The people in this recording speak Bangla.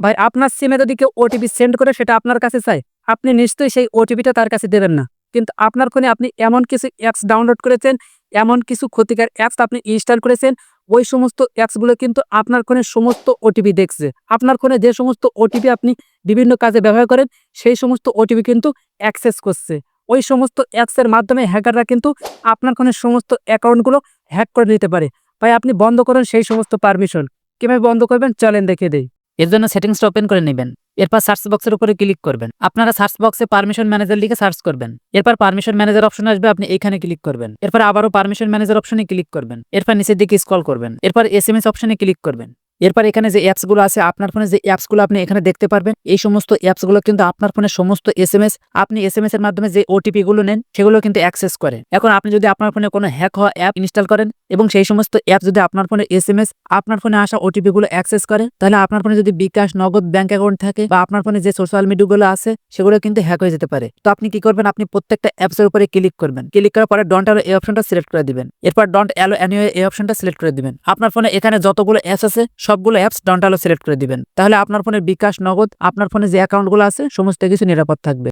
ভাই আপনার সিমে যদি কেউ ওটিপি সেন্ড করে সেটা আপনার কাছে চায়, আপনি নিশ্চয়ই সেই ওটিপিটা তার কাছে দেবেন না। কিন্তু আপনার ফোনে আপনি এমন কিছু অ্যাপস ডাউনলোড করেছেন, এমন কিছু ক্ষতিকর অ্যাপস আপনি ইনস্টল করেছেন, ওই সমস্ত অ্যাপসগুলো কিন্তু আপনার ফোনের সমস্ত ওটিপি দেখছে। আপনার ফোনে যে সমস্ত ওটিপি আপনি বিভিন্ন কাজে ব্যবহার করেন, সেই সমস্ত ওটিপি কিন্তু অ্যাক্সেস করছে। ওই সমস্ত অ্যাপসের মাধ্যমে হ্যাকাররা কিন্তু আপনার ফোনের সমস্ত অ্যাকাউন্টগুলো হ্যাক করে নিতে পারে। ভাই আপনি বন্ধ করেন সেই সমস্ত পারমিশন। কিভাবে বন্ধ করবেন চলেন দেখিয়ে দেই। এর জন্য সেটিংসটা ওপেন করে নেবেন। এরপর সার্চ বক্সের উপরে ক্লিক করবেন। আপনারা সার্চ বক্সে পারমিশন ম্যানেজার লিখে সার্চ করবেন। এরপর পারমিশন ম্যানেজার অপশন আসবে, আপনি এখানে ক্লিক করবেন। এরপর আবারও পারমিশন ম্যানেজার অপশনে ক্লিক করবেন। এরপর নিচের দিকে স্ক্রল করবেন। এরপর এসএমএস অপশনে ক্লিক করবেন। এরপর এখানে যে অ্যাপসগুলো আছে, আপনার ফোনে যে অ্যাপসগুলো আপনি এখানে দেখতে পারবেন, এই সমস্ত অ্যাপসগুলো কিন্তু আপনার ফোনের সমস্ত এসএমএস, আপনি এসএমএস এর মাধ্যমে যে ওটিপি গুলো নেন সেগুলো কিন্তু অ্যাক্সেস করে। এখন আপনি যদি আপনার ফোনে কোনো হ্যাক হওয়া অ্যাপ ইনস্টল করেন এবং সেই সমস্ত অ্যাপ যদি আপনার ফোনে এসএমএস, আপনার ফোনে আসা ওটিপি গুলো অ্যাক্সেস করে, তাহলে আপনার ফোনে যদি বিকাশ, নগদ ব্যাংক অ্যাকাউন্ট থাকে বা আপনার ফোনে যে সোশ্যাল মিডিয়া গুলো আছে সেগুলো কিন্তু হ্যাক হয়ে যেতে পারে। তো আপনি কি করবেন, আপনি প্রত্যেকটা অ্যাপসের উপরে ক্লিক করবেন। ক্লিক করার পরে ডন্ট অ্যালো এই অপশনটা সিলেক্ট করে দিবেন। এরপর ডন্ট অ্যালো এনিওয়ে এই অপশনটা সিলেক্ট করে দিবেন। আপনার ফোনে এখানে যতগুলো অ্যাপস আছে সবগুলো অ্যাপস ডন্ট অ্যালো সিলেক্ট করে দিবেন। তাহলে আপনার ফোনে বিকাশ, নগদ, আপনার ফোনে যে অ্যাকাউন্টগুলো আছে সমস্ত কিছু নিরাপদ থাকবে।